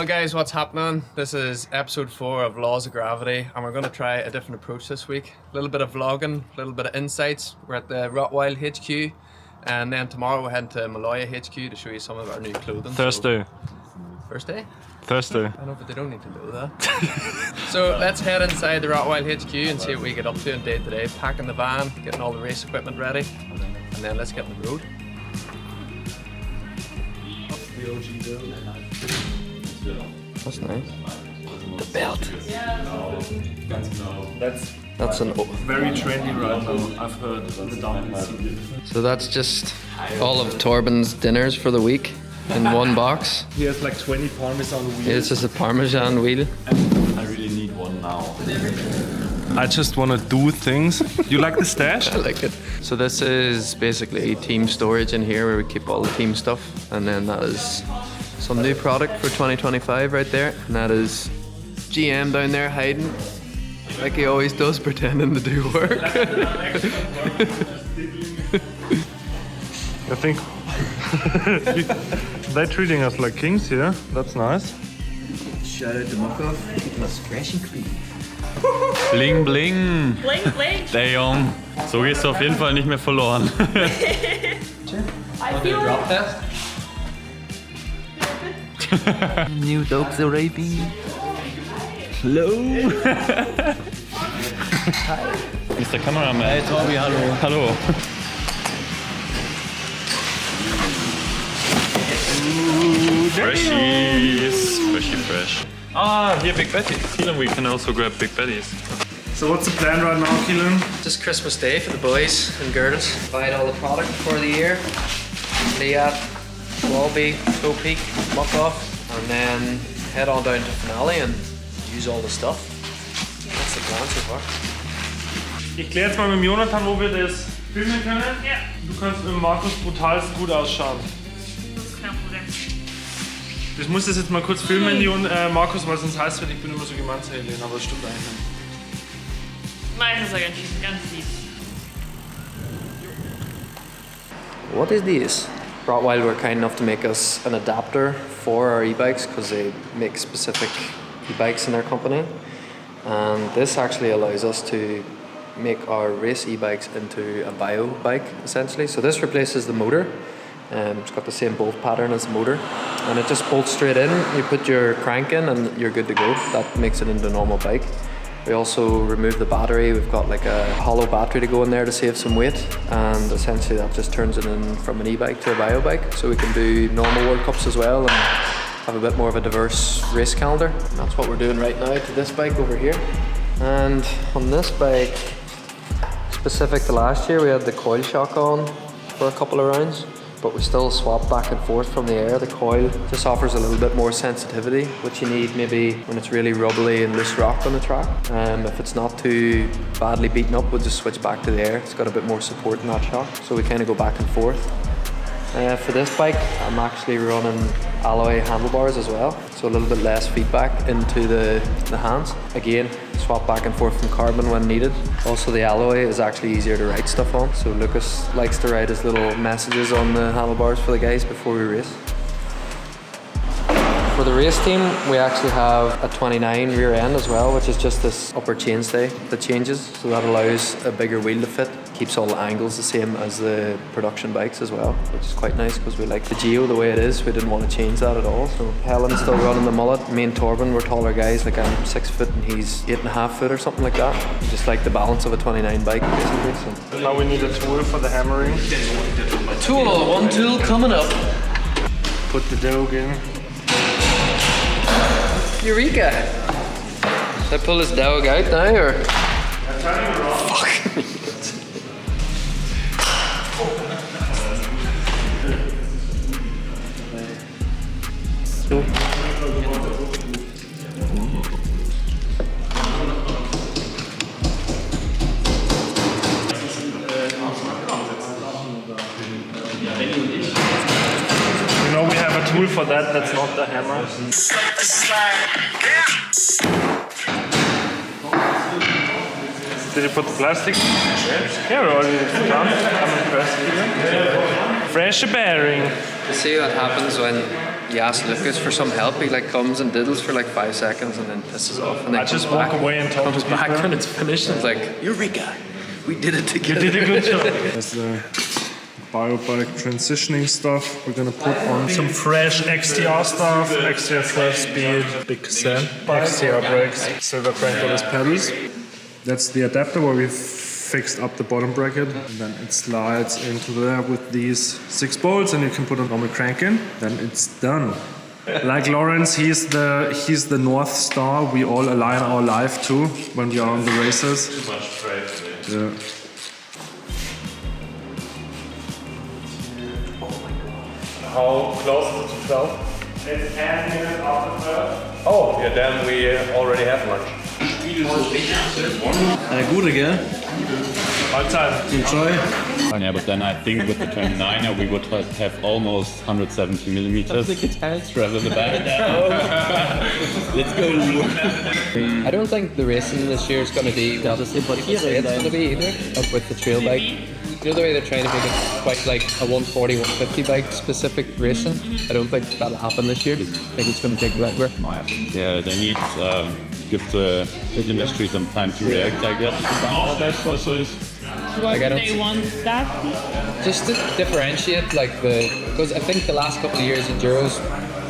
Well guys, what's happening? This is episode 4 of Laws of Gravity and we're going to try a different approach this week. A little bit of vlogging, a little bit of insights. We're at the Rotwild HQ and then tomorrow we're heading to Maloja HQ to show you some of our new clothing. Thursday. Thursday? Thursday. I know, but they don't need to know that. So let's head inside the Rotwild HQ and see what we get up to in day to day. Packing the van, getting all the race equipment ready, and then let's get on the road. The OG build. That's nice. The belt. That's an Very trendy right now, I've heard, in the downhill scene. So that's just all of Torben's dinners for the week in one box. He has like 20 Parmesan wheels. It's just a Parmesan wheel. I really need one now. I just want to do things. You like the stash? I like it. So this is basically team storage in here where we keep all the team stuff. And then that is some new product for 2025 right there. And that is GM down there hiding, like he always does, pretending to do work. I think they're treating us like kings here. That's nice. Shout out to Mokov, keeping us fresh and clean. Bling bling. Bling, bling. Damn. So gehst du auf jeden Fall nicht mehr verloren. I feel Drop test. New dogs arriving. Hello. Mr. Cameraman. Hey Tobi, hallo. Hallo. Freshies. Freshy fresh. Ah, here Big Betty. Keelan, we can also grab Big Betties. So what's the plan right now, Keelan? Just Christmas Day for the boys and girls. Buy all the product for the year. Liat, Schwalbe, Toe Peak, Muck Off, and then head on down to Finale and use all the stuff. That's the plan so far. Ich kläre jetzt mal mit Jonathan, wo wir das filmen können. Ja. Du kannst mit Markus brutalst gut ausschauen. Das ist kein Problem. Ich muss das jetzt mal kurz filmen, Markus, weil sonst heißt es, ich bin immer so gemein zu Helene, aber das stimmt eigentlich nicht. Nein, das ist ja ganz lieb. What is this? Rotwild were kind enough to make us an adapter for our e-bikes because they make specific e-bikes in their company. And this actually allows us to make our race e-bikes into a bio bike essentially. So this replaces the motor. It's got the same bolt pattern as the motor and it just bolts straight in. You put your crank in and you're good to go. That makes it into a normal bike. We also remove the battery. We've got like a hollow battery to go in there to save some weight, and essentially that just turns it in from an e-bike to a bio bike, so we can do normal World Cups as well and have a bit more of a diverse race calendar. And that's what we're doing right now to this bike over here. And on this bike, specific to last year, we had the coil shock on for a couple of rounds, but we still swap back and forth from the air. The coil just offers a little bit more sensitivity, which you need maybe when it's really rubbly and loose rock on the track. If it's not too badly beaten up, we'll just switch back to the air. It's got a bit more support in that shock, so we kind of go back and forth. For this bike, I'm actually running alloy handlebars as well, so a little bit less feedback into the hands. Again, swap back and forth from carbon when needed. Also, the alloy is actually easier to write stuff on, so Lucas likes to write his little messages on the handlebars for the guys before we race. For the race team, we actually have a 29 rear end as well, which is just this upper chainstay that changes, so that allows a bigger wheel to fit. Keeps all the angles the same as the production bikes as well, which is quite nice because we like the Geo the way it is. We didn't want to change that at all. So Helen's still running the mullet. Me and Torben were taller guys, like I'm 6 foot and he's 8.5 foot or something like that. Just like the balance of a 29 bike basically. So Now we need a tool for the hammering. one tool coming up. Put the dog in. Eureka! Should I pull this dog out now or? Fuck. You know, we have a tool for that, that's not the hammer. Did you put the plastic? Yeah, we already done. I'm impressed. Fresh bearing. You see what happens when he asks Lucas for some help. He like comes and diddles for like 5 seconds and then pisses off. And then I just comes walk back, away and talk comes to back people. when it's finished. And it's like, Eureka! We did it You together. did a good job. That's the biobike transitioning stuff. We're gonna put on some fresh XTR stuff, XTR flash speed, big cassette, XTR brakes, silver crankless pedals. That's the adapter where we've fixed up the bottom bracket, and then it slides into there with these 6 bolts, and you can put a normal crank in. Then it's done. Like Lawrence, he's the North Star we all align our life to when we are on the races. Too much spray today. Yeah. How close is it to 12? It's 10 minutes after 12. Oh, yeah, then we already have lunch. Gute, gell? Mahlzeit. Enjoy. Yeah, but then I think with the 29er we would have almost 170 millimeters. The guitars rather than that. Let's go. I don't think the racing this year is going to be what people say it's going to be either, up with the trail bike. You know the way they're trying to make it quite like a 140, 150 bike specific racing? I don't think that'll happen this year. I think it's going to take longer. Yeah, they need give the industry some time to react, I guess. What I do they don't- want that? Just to differentiate, because I think the last couple of years Enduro's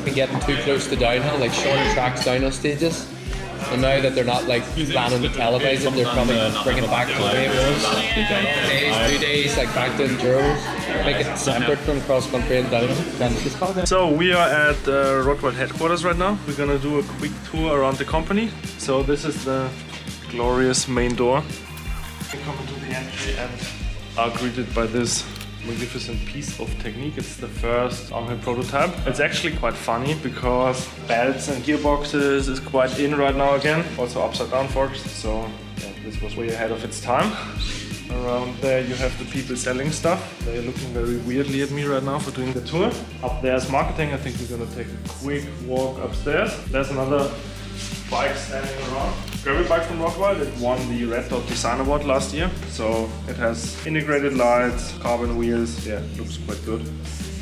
been getting too close to downhill, like shorter tracks, downhill stages. And now that they're not like planning to televise it, they're probably bringing it back to the way it was. Days, 2 days, like back to Enduros, make it separate from cross country and downhill. So we are at the Rotwild headquarters right now. We're gonna do a quick tour around the company. So this is the glorious main door. We come into the entry and are greeted by this magnificent piece of technique. It's the first downhill prototype. It's actually quite funny because belts and gearboxes is quite in right now again. Also upside down forks. So yeah, this was way ahead of its time. Around there you have the people selling stuff. They're looking very weirdly at me right now for doing the tour. Up there's marketing. I think we're gonna take a quick walk upstairs. There's another bike standing around. Gravel bike from Rotwild. It won the Red Dot Design Award last year. So it has integrated lights, carbon wheels. Yeah, looks quite good.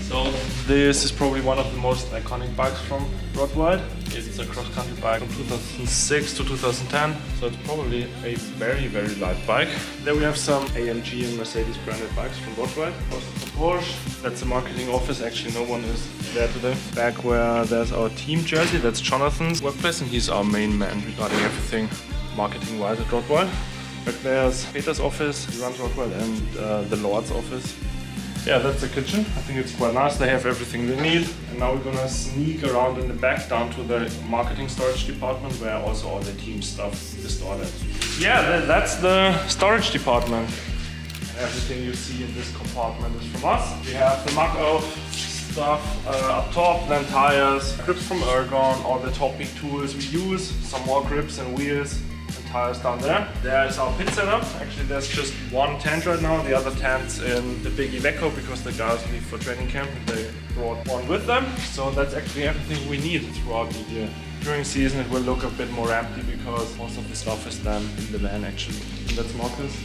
So this is probably one of the most iconic bikes from Rotwild. It's a cross-country bike from 2006 to 2010, so it's probably a very, very light bike. Then we have some AMG and Mercedes branded bikes from Rotwild. Also from Porsche. That's the marketing office. Actually, no one is there today. Back where there's our team jersey, that's Jonathan's workplace, and he's our main man regarding everything marketing-wise at Rotwild. Back there's Peter's office, he runs Rotwild, and the Lord's office. Yeah, that's the kitchen. I think it's quite nice. They have everything they need. And now we're gonna sneak around in the back down to the marketing storage department where also all the team stuff is stored at. Yeah, that's the storage department. Everything you see in this compartment is from us. We have the Mach-Auf stuff up top, then tires, grips from Ergon, all the topping tools we use, some more grips and wheels. Tires down there. There's our pit setup. Actually, there's just one tent right now. The other tent's in the big Iveco because the guys leave for training camp and they brought one with them. So that's actually everything we need throughout the year. During season, it will look a bit more empty because most of the stuff is done in the van actually. And that's Marcus.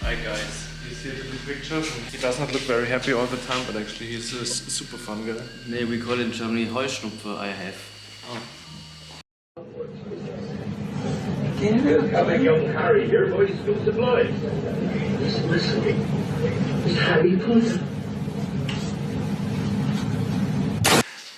Hi guys. He's here to do pictures. He does not look very happy all the time, but actually he's a super fun guy. Nee, we call it in Germany Heuschnupfer I have. Coming young Harry, your voice goes to blind. Listen, it's Harry Potter.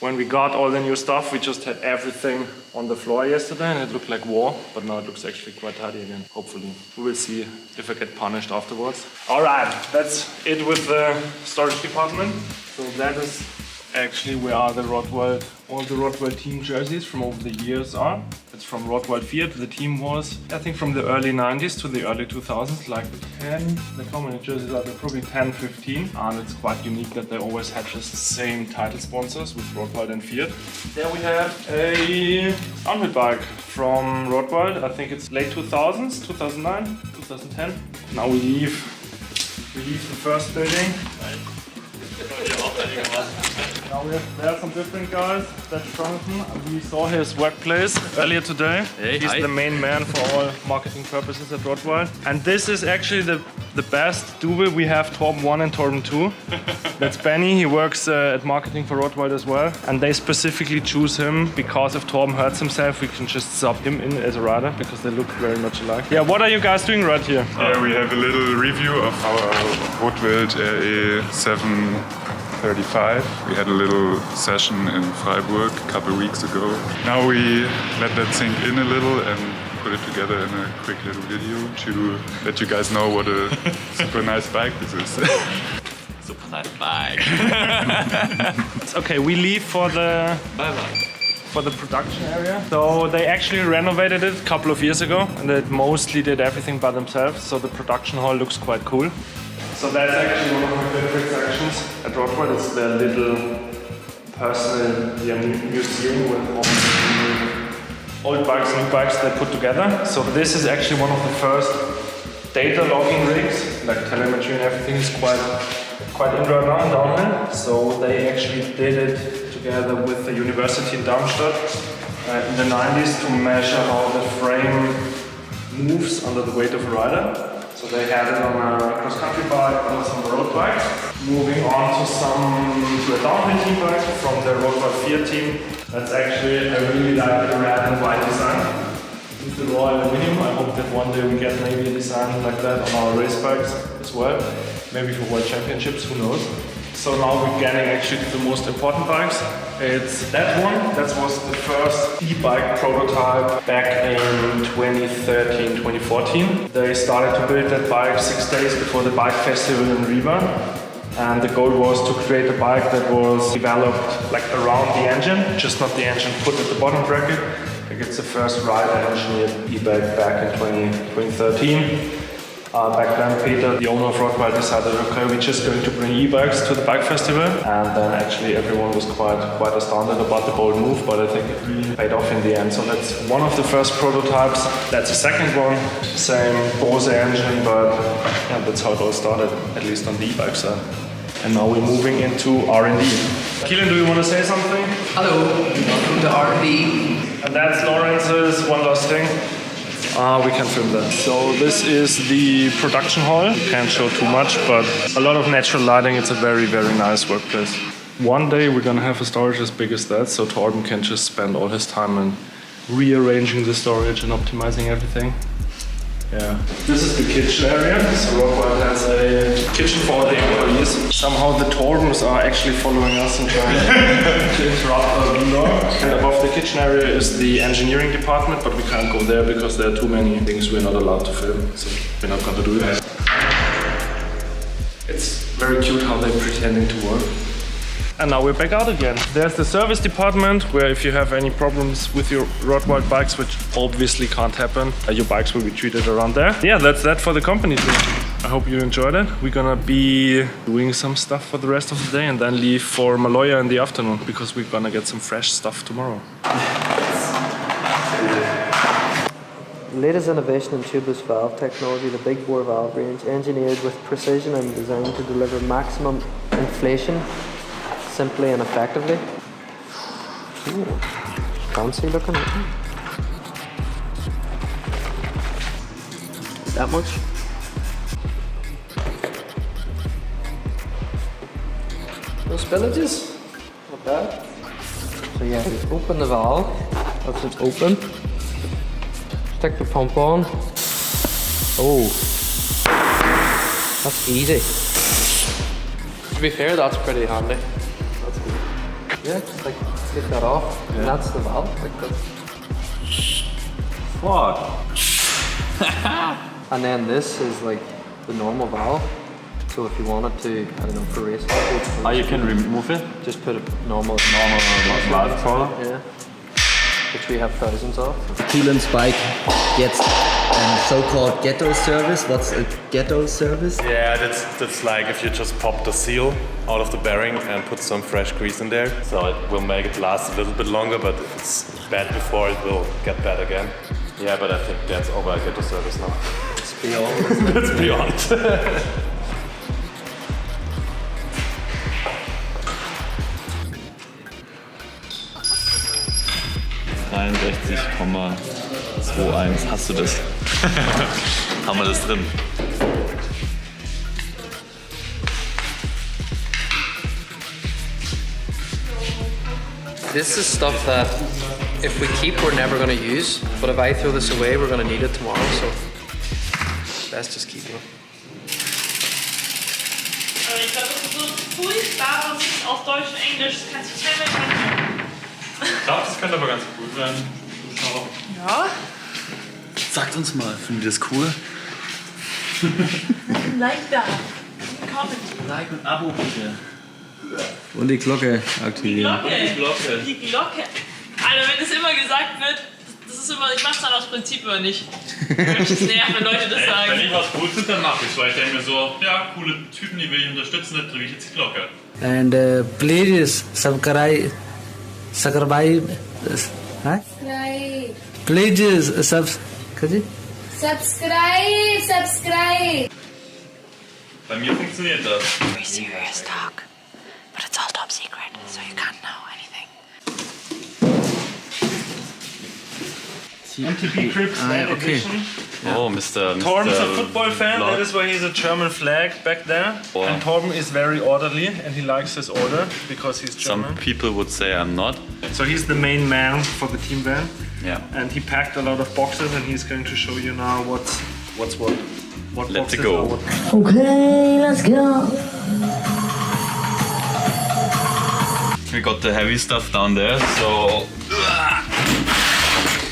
When we got all the new stuff, we just had everything on the floor yesterday and it looked like war, but now it looks actually quite tidy again, hopefully. We will see if I get punished afterwards. Alright, that's it with the storage department. So that is actually where are the Rotwild, all the Rotwild team jerseys from over the years are. It's from Rotwild Fiat. The team was, I think, from the early 90s to the early 2000s, like 10, like how many jerseys are there? Probably 10, 15. And it's quite unique that they always had just the same title sponsors with Rotwild and Fiat. There we have a downhill bike from Rotwild. I think it's late 2000s, 2009, 2010. Now we leave the first building. Now there are some different guys. That's Jonathan. We saw his workplace earlier today. Hey, He's hi. the main man for all marketing purposes at Rotwild. And this is actually the best duo. We have Torben 1 and Torben 2. That's Benny. He works at marketing for Rotwild as well. And they specifically choose him because if Torben hurts himself, we can just sub him in as a rider because they look very much alike. Yeah, what are you guys doing right here? We have a little review of our Rotwild RE 735. We had a little session in Freiburg a couple weeks ago. Now we let that sink in a little and put it together in a quick little video to let you guys know what a super nice bike this is. Super nice bike. Okay, we leave for the production area. So they actually renovated it a couple of years ago and they mostly did everything by themselves. So the production hall looks quite cool. So that's actually one of my favorite sections at Rotwild. It's the little personal museum with all the old bikes, new bikes they put together. So this is actually one of the first data logging rigs, like telemetry and everything is quite in right now in downhill. So they actually did it together with the university in Darmstadt in the 90s to measure how the frame moves under the weight of a rider. So they had it on a cross-country bike, on some road bikes. Moving on to a downhill team bike from the Rotwild 4 team. That's actually, I really like the red and white design. With the raw aluminum, I hope that one day we get maybe a design like that on our race bikes as well. Maybe for World Championships, who knows. So now we're getting actually to the most important bikes. It's that one. That was the first e-bike prototype back in 2013, 2014. They started to build that bike 6 days before the bike festival in Riva. And the goal was to create a bike that was developed like around the engine, just not the engine put at the bottom bracket. Like it's the first rider-engineered e-bike back in 2013. Back then, Peter, the owner of Rotwild, decided, okay, we're just going to bring e-bikes to the bike festival. And then actually everyone was quite astounded about the bold move, but I think it really paid off in the end. So that's one of the first prototypes. That's the second one, same Bose engine, but yeah, that's how it all started, at least on the e-bike side. And now we're moving into R&D. Keelan, do you want to say something? Hello, welcome to R&D. And that's Lawrence's one last thing. We can film that. So this is the production hall. Can't show too much, but a lot of natural lighting. It's a very, very nice workplace. One day we're gonna have a storage as big as that, so Torben can just spend all his time in rearranging the storage and optimizing everything. Yeah. This is the kitchen area. So Rotwild has a kitchen for all the employees. Somehow the Torbens are actually following us and trying to interrupt our vlog. And above the kitchen area is the engineering department, but we can't go there because there are too many things we're not allowed to film. So we're not going to do that. It's very cute how they're pretending to work. And now we're back out again. There's the service department where if you have any problems with your Rotwild bikes, which obviously can't happen, your bikes will be treated around there. Yeah, that's that for the company tour. I hope you enjoyed it. We're gonna be doing some stuff for the rest of the day and then leave for Maloja in the afternoon because we're gonna get some fresh stuff tomorrow. Latest innovation in tubeless valve technology, the big bore valve range, engineered with precision and designed to deliver maximum inflation simply and effectively. Ooh, fancy looking. That much? No spillages? Not bad. So yeah, you open the valve, once it's open, stick the pump on. Oh, that's easy. To be fair, that's pretty handy. That's good. Yeah, just like take that off, yeah. And that's the valve. Like that. What? And then this is like the normal valve. So if you wanted to, I don't know, for race valve, You can remove it? just put a normal valve collar? Yeah. Which we have thousands of. Keelan's bike gets so-called ghetto service. What's a ghetto service? Yeah, that's like if you just pop the seal out of the bearing and put some fresh grease in there. So it will make it last a little bit longer, but if it's bad before, it will get bad again. Yeah, but I think that's over ghetto service now. It's beyond. It's beyond. 63,21. Hast du das? Haben wir das drin? This is stuff that if we keep, we're never going to use. But if I throw this away, we're going to need it tomorrow. So let's just keep it. Aber ich glaube, das ist so furchtbar, was ist auf Deutsch und Englisch. Das kannst du schnell wegmachen. Ich glaube, das könnte aber ganz gut sein. Schau. Ja. Sagt uns mal, findet ihr das cool? Like that. Comment. Like und Abo bitte. Und die Glocke aktivieren. Die Glocke. Alter, wenn das immer gesagt wird, das ist immer, ich mach's dann aus Prinzip immer nicht. Es nervt, wenn Leute das sagen. Wenn ich was gut finde, dann mach ich's, weil ich denke mir so, ja, coole Typen, die will ich unterstützen, dann drücke ich jetzt die Glocke. And please subscribe. Huh? Please subscribe. Bei mir funktioniert das. Very serious talk, but it's all top secret, so you can't know anything. MTB Crips and Edition. Oh, Mr. Torben's a football fan, that is why he's a German flag back there. Oh. And Torben is very orderly and he likes his order because he's German. Some people would say I'm not. So he's the main man for the team van. Yeah. And he packed a lot of boxes and he's going to show you now what's what. What Let's boxes go. are what. Okay, let's go. We got the heavy stuff down there, so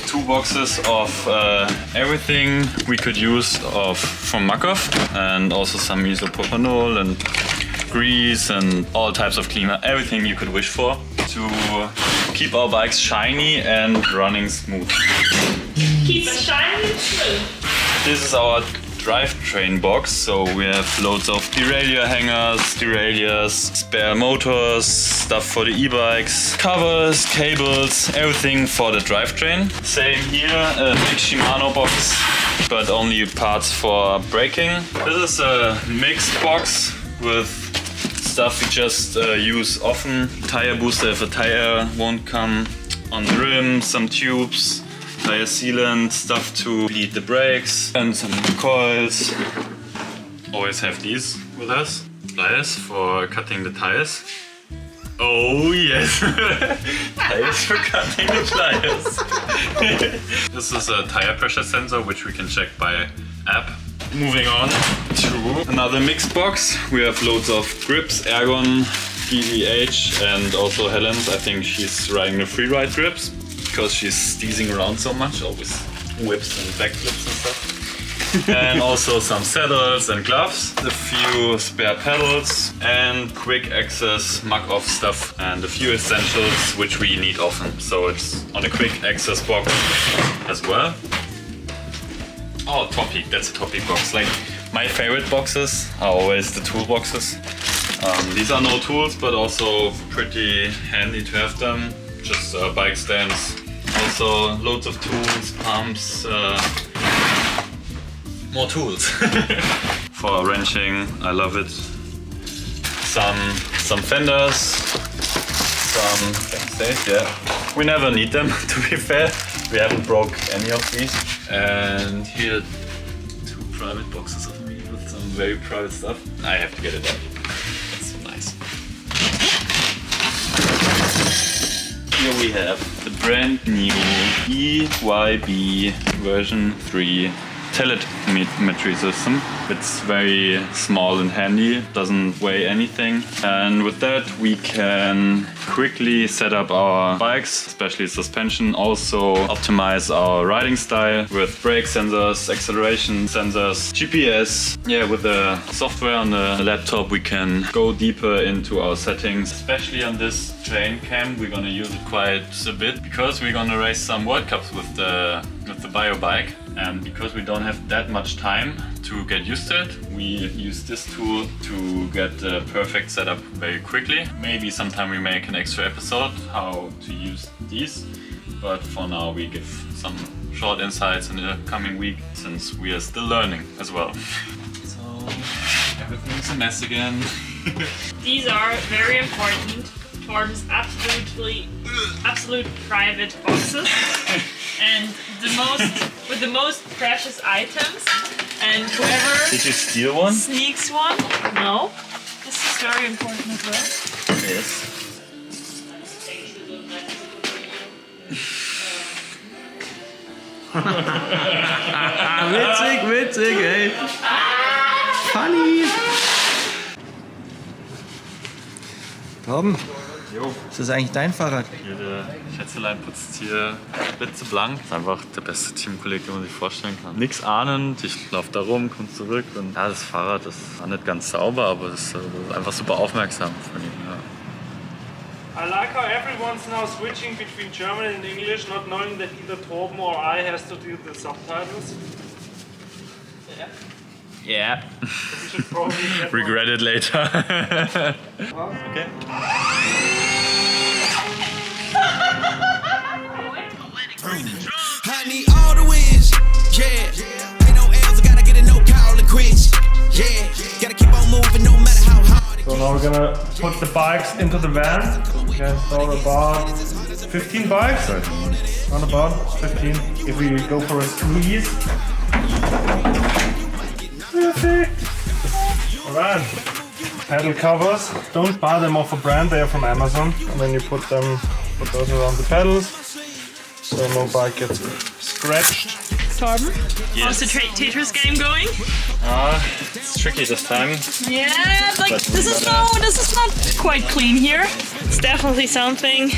2 boxes of everything we could use from Makov, and also some isopropanol and grease and all types of cleaner, everything you could wish for to keep our bikes shiny and running smooth. Keep it shiny and smooth. This is our drivetrain box, so we have loads of derailleur hangers, derailleurs, spare motors, stuff for the e-bikes, covers, cables, everything for the drivetrain. Same here, a big Shimano box, but only parts for braking. This is a mixed box with stuff we just use often. Tire booster if a tire won't come on the rim, some tubes, tire sealant, stuff to bleed the brakes, and some coils. Always have these with us. Pliers for cutting the tires. Oh yes! Tires for cutting the pliers. This is a tire pressure sensor which we can check by app. Moving on to another mixed box. We have loads of grips, Ergon, DVH, and also Helen's. I think she's riding the freeride grips because she's steezing around so much, always whips and backflips and stuff. And also some saddles and gloves, a few spare pedals, and quick access Makov stuff, and a few essentials which we need often. So it's on a quick access box as well. Oh, Topic, that's a Topic box. Like, my favorite boxes are always the tool boxes. These are no tools, but also pretty handy to have them. Just bike stands. Also loads of tools, pumps, more tools. For wrenching, I love it. Some fenders, some backstays, yeah. We never need them, to be fair. We haven't broke any of these. And here, 2 private boxes of me with some very private stuff. I have to get it out. That's so nice. Here we have the brand new EYB version 3 telemetry system. It's very small and handy, doesn't weigh anything. And with that we can quickly set up our bikes, especially suspension, also optimize our riding style with brake sensors, acceleration sensors, GPS. Yeah, with the software on the laptop we can go deeper into our settings. Especially on this train cam we're gonna use it quite a bit because we're gonna race some World Cups with the bio bike. And because we don't have that much time to get used to it, we use this tool to get the perfect setup very quickly. Maybe sometime we make an extra episode how to use these, but for now we give some short insights in the coming week since we are still learning as well. So everything's a mess again. These are very important Torben's absolute private boxes and with the most precious items. And whoever Did you steal one? sneaks one, no. This is very important as well. Yes. Witzig, ey. Funny. Torben, ist das eigentlich dein Fahrrad? Hier der Schätzelein putzt hier blitzeblank. Das ist einfach der beste Teamkollege, den man sich vorstellen kann. Nix ahnend, ich laufe da rum, komme zurück und ja, das Fahrrad das ist nicht ganz sauber, aber es ist einfach super aufmerksam von ihm. Ja. I like how everyone's now switching between German and English, not knowing that either Torben or I has to do the subtitles. Yeah. We should probably get Regret it later. Okay. I need all the wins, yeah. Ain't no L's, I gotta get a no call and quits, yeah. Gotta keep on moving no matter how hard it So now we're gonna put the bikes into the van. We can install about 15 bikes, around about 15. If we go for a squeeze. Perfect. Alright. Pedal covers. Don't buy them off a brand, they are from Amazon. And then you put those around the pedals. So no bike gets scratched. Torben, how's the Tetris game going? It's tricky this time. Yeah, like this is not quite clean here. It's definitely something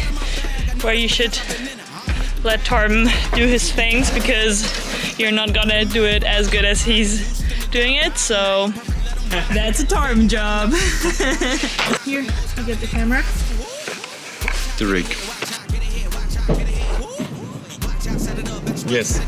where you should let Torben do his things because you're not gonna do it as good as he's doing it. So that's a Torben job. Here, I'll get the camera. The rig. Yes.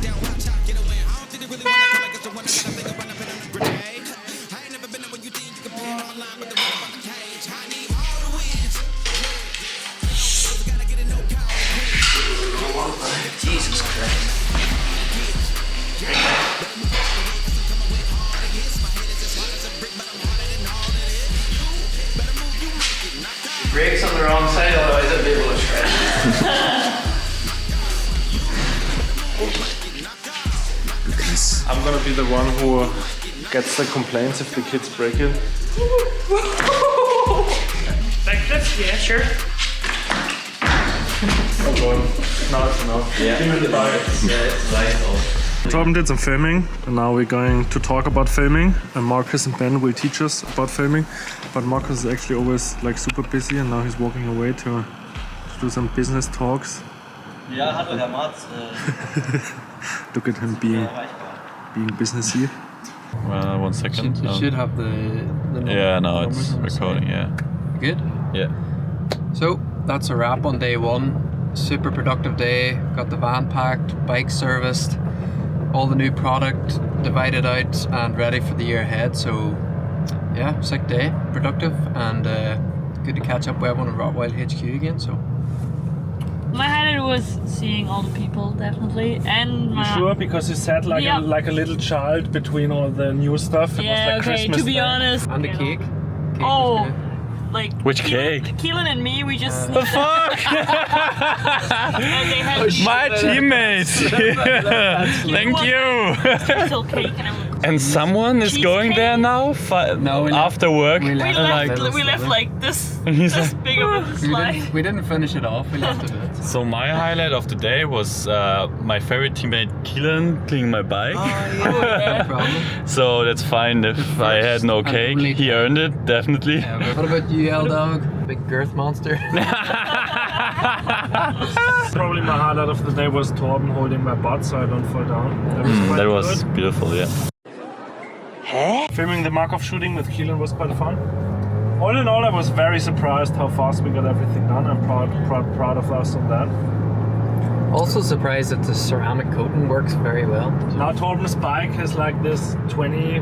Jesus Christ. Brakes on the wrong side, otherwise I'd be able to scratch. I'm gonna be the one who gets the complaints if the kids break it. Like this? Yeah, sure. Oh god. No, it's enough. Yeah. Give me the bike. Yeah, it's nice. Torben did some filming, and now we're going to talk about filming. And Marcus and Ben will teach us about filming. But Marcus is actually always like super busy, and now he's walking away to do some business talks. Ja, hallo Herr Marz. Look at him being businessy. 1 second. You should have the Yeah, no, numbers it's on the side. recording. Yeah. Good. Yeah. So that's a wrap on day one. Super productive day. Got the van packed, bike serviced, all the new product divided out and ready for the year ahead. So yeah, sick day, productive, and good to catch up with everyone in Rotwild HQ again. So My highlight was seeing all the people, definitely, and my Sure, because you sat like Yeah. like a little child between all the new stuff. It was yeah. like Okay, Christmas to be Day. honest, and the cake. Cake was oh, good. like Which Keelan, cake? Keelan and me, we just The fuck? and they had My teammates! Thank you! special cake, and I'm And someone is going there now No, after work. we we left. left, we left like this, He's this like, big of a slide. We didn't finish it off. We left it a bit. So my highlight of the day was my favorite teammate Keelan cleaning my bike. No problem. So that's fine if I had no and cake. only He earned it, definitely. Yeah, but what about you, L-Dog? Big girth monster. Probably my highlight of the day was Torben holding my butt so I don't fall down. That was quite That was good. beautiful, yeah. Filming the Markov shooting with Keelan was quite fun. All in all, I was very surprised how fast we got everything done. I'm proud of us on that. Also surprised that the ceramic coating works very well. Now Torben's bike has like this 20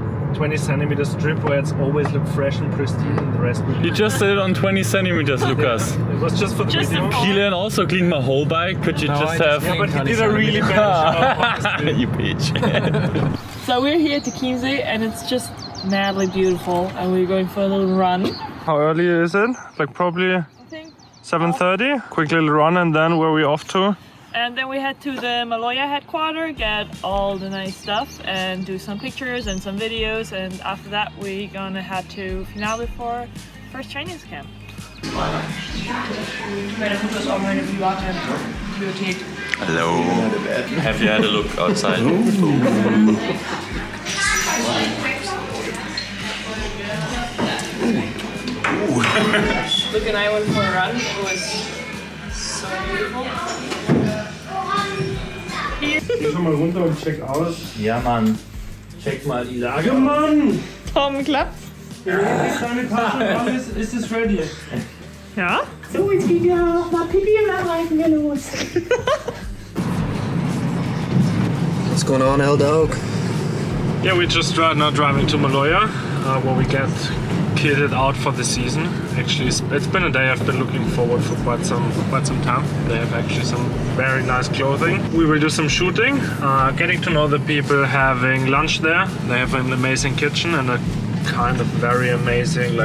centimeter strip where it's always look fresh and pristine, and the rest will You just did it on 20 centimeters, Lucas. It was just for the Just video. a- Keelan also cleaned my whole bike. Could you No, just I have... just Yeah, but he did a really bad job. honestly. you bitch. So we're here at the Chiemsee, and it's just madly beautiful, and we're going for a little run. How early is it? Like probably I think 7:30. Quick little run, and then where are we off to? And then we head to the Maloja headquarters, get all the nice stuff and do some pictures and some videos. And after that, we're gonna head to Finale for first training camp. Hello. Have you had a look outside? Luke and I went for a run. It was so beautiful. Geh schon mal runter und check aus. Ja, Mann. Check mal die Lage. Ja, Mann! Tom, klappt? Deine Tasche, alles, ist es ready? Ja? So, jetzt geht ja noch mal Pipi und dann reiten wir los. What's going on, El Dog? Yeah, we're just now driving to Maloja, where we get kitted out for the season. Actually, it's been a day I've been looking forward for quite some time. They have actually some very nice clothing. We will do some shooting, getting to know the people, having lunch there. They have an amazing kitchen and a kind of very amazing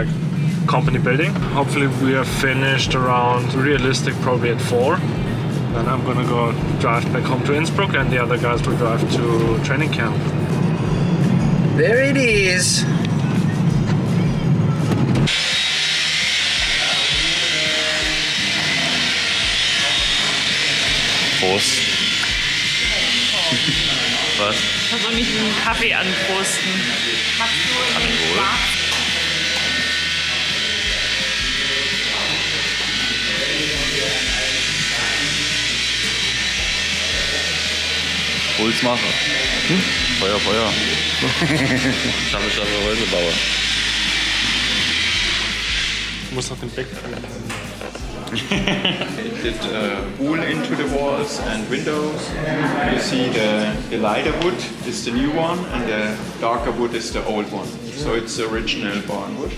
company building. Hopefully we are finished around realistic probably at 4. Then I'm gonna go drive back home to Innsbruck and the other guys will drive to training camp. There it is. Prost. Was? Kannst du nicht einen Kaffee anprosten? Magst du einen schwarz? Holzmacher. Feuer, Feuer. Schaffe, Häusebauer. Du musst noch den Blick It did wool into the walls and windows. You see the lighter wood is the new one and the darker wood is the old one. So it's the original barn wood.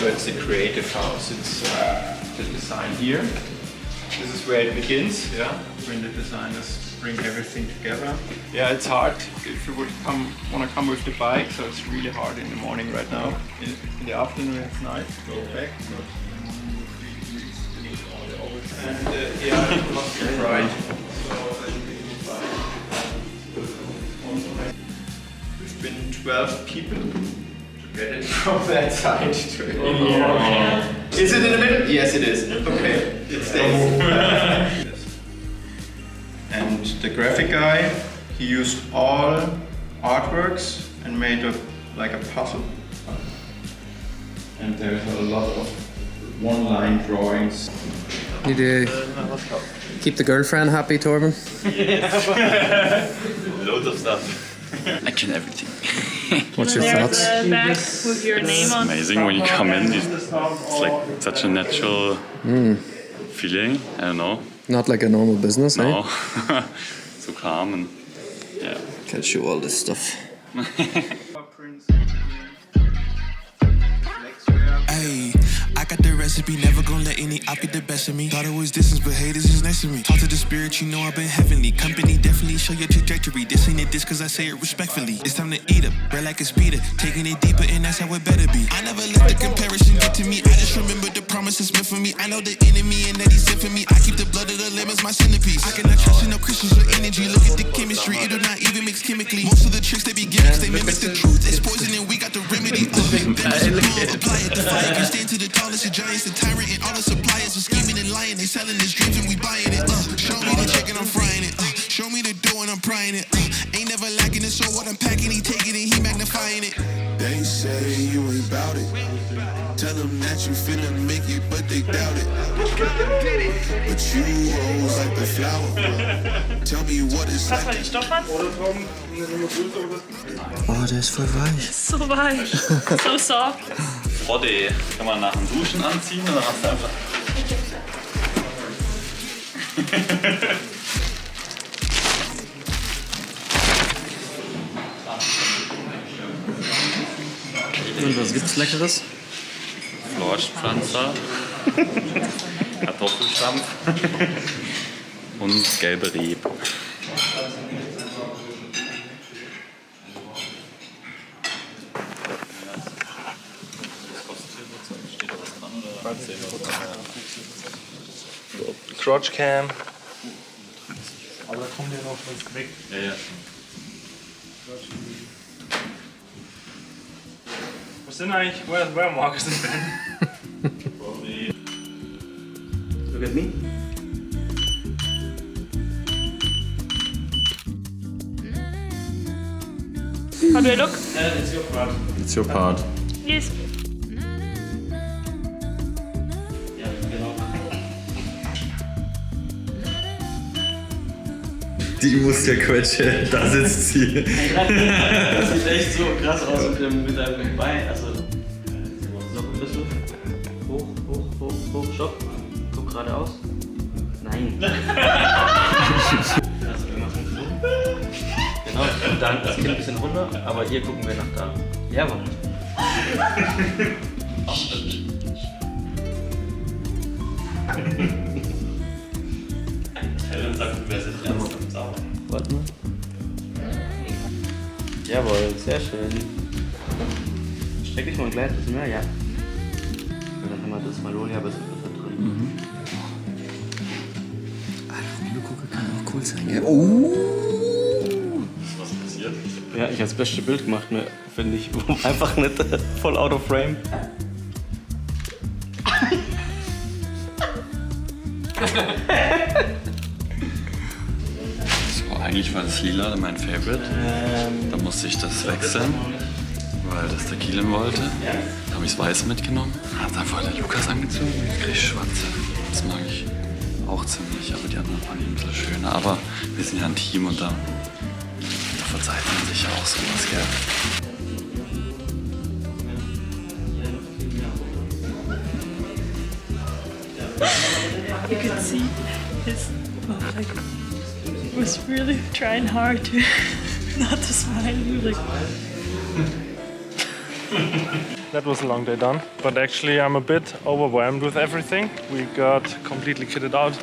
So it's the creative house. It's the design here. This is where it begins, yeah, when the designers bring everything together. Yeah, it's hard if you would want to come with the bike, so it's really hard in the morning right now. In the afternoon it's nice to go back. And yeah, it must be right. We've been 12 people to get it from that side to here. Is it in the middle? Yes, it is. Okay, it stays. And the graphic guy, he used all artworks and made like a puzzle. And there's a lot of one-line drawings. Need to keep the girlfriend happy, Torben? Loads of stuff. I can everything. What's your thoughts? There's a bag with your name on. Amazing when you come in. It's like such a natural feeling. I don't know. Not like a normal business, No. eh? So calm and yeah. Can't show all this stuff. Ayy, I got the recipe, never gonna let any op get the best of me. Thought it was distance, but haters is next to me. Talk to the spirit, you know I've been heavenly. Company definitely show your trajectory. This ain't a diss cause I say it respectfully. It's time to eat up, bread like a speeder. Taking it deeper and that's how it better be. I never let the comparison get to me. I just remember the promises meant for me. I know the enemy and that he's sent for me. I keep the blood of the lamb as my centerpiece. I cannot trust in no Christians with energy. Look at the chemistry, it'll not even mix chemically. Most of the tricks they be gimmicks, they mimic the truth. It's poison and we got the remedy. Apply it, defy it, can stand to the tallest of giants, the tyrant and all the suppliers are scheming and lying. They selling his dreams and we buying it. Show me the chicken, I'm frying it. Show me the dough and I'm prying it. Ain't never lacking it, so what I'm packing, he taking it, he magnifying it. They say you ain't bout it. Tell them that you finna make it, but they doubt it. But you rose like the flower. Tell me what it's Was war like. die Stoffwand? Oh, der ist voll weich. So weich. So soft. Body kann man nach dem Duschen anziehen und dann hast du einfach. Und was gibt's Leckeres? Florschpflanzer, Kartoffelstampf und gelbe Rebe. Crotch Cam. Aber da kommt ja noch was weg. Ja. Was sind eigentlich? Where Marcus and Ben? Look at me. How do I look? It's your part. It's your part. Yes. Ja, genau. Die muss ja quetschen, da sitzt sie. Das sieht echt so krass aus mit deinem Bein. Also, so ein bisschen. Hoch, stopp. Guck geradeaus. Nein. Also, wir machen so. Genau, und dann das Kind ein bisschen runter, aber hier gucken wir nach da. Jawohl. Helen sagt, du wärst jetzt ernsthaft sauer. Warte mal. Jawohl, sehr schön. Streck dich mal ein kleines bisschen mehr, ja. Und dann haben wir das Maloja bis drin. Gucke kann auch cool sein, gell? Oh! Was passiert? Ja, ich habe das beste Bild gemacht, ne, finde ich. Einfach nicht voll out of frame. So, eigentlich war das Lila mein Favorite. Da musste ich das wechseln, weil das der Kielen wollte. Da habe ich das Weiß mitgenommen. Hat einfach der Lukas angezogen. Jetzt krieg ich Schwarze. Das mag ich auch ziemlich, aber die anderen fand ich ein bisschen schöner. Aber wir sind ja ein Team und da verzeiht man sich ja auch sowas, gell? You could see his like was really trying hard to not to smile. He was like That was a long day done, but actually I'm a bit overwhelmed with everything. We got completely kitted out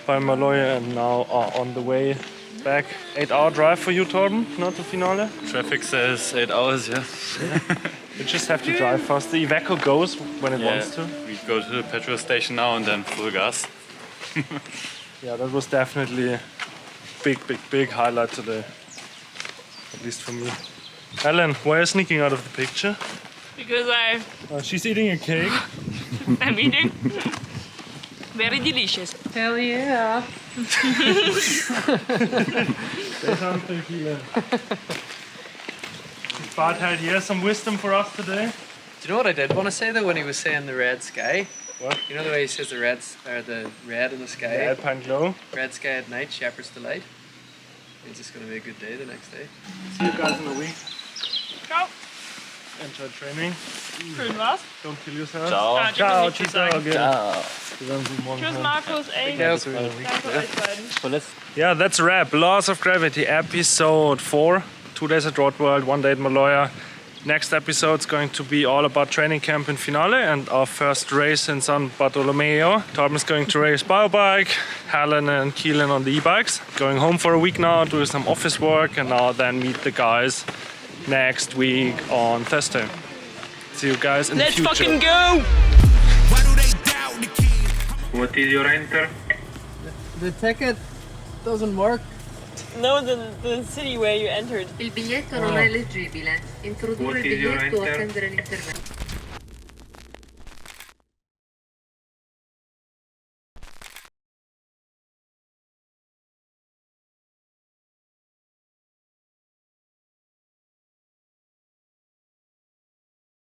by Maloja and now are on the way back. 8-hour drive for you, Torben, not to Finale. Traffic says 8 hours, yeah. We just have to drive fast. The Iveco goes when it wants to. We go to the petrol station now and then full gas. Yeah, that was definitely a big highlight today. At least for me. Ellen, why are you sneaking out of the picture? because She's eating a cake. I'm eating. Very delicious. Hell yeah. Say something, Keelan. Bart had here some wisdom for us today. Do you know what I did want to say though when he was saying the red sky? What? You know the way he says the red in the sky? The Alpine Glow. Red sky at night, shepherd's delight. Means it's going to be a good day the next day. See you guys in a week. Ciao. Enjoy training. Schön war's. Don't kill yourself. Ciao. Ciao, Tschüss. Ciao. Tschüss Markus, ey. Ja, Danke euch beiden. Yeah, that's a wrap. Laws of Gravity, episode 4. 2 days at Rotwild, 1 day at Maloja. Next episode is going to be all about training camp in Finale and our first race in San Bartolomeo. Torben is going to race biobike, Helen and Keelan on the e-bikes. Going home for a week now, doing some office work, and now then meet the guys next week on Thursday. See you guys in Let's the future. fucking go! What is your enter? The ticket doesn't work. No, the city where you entered. Il biglietto non è leggibile. Introdurre il biglietto o attendere l'intervento.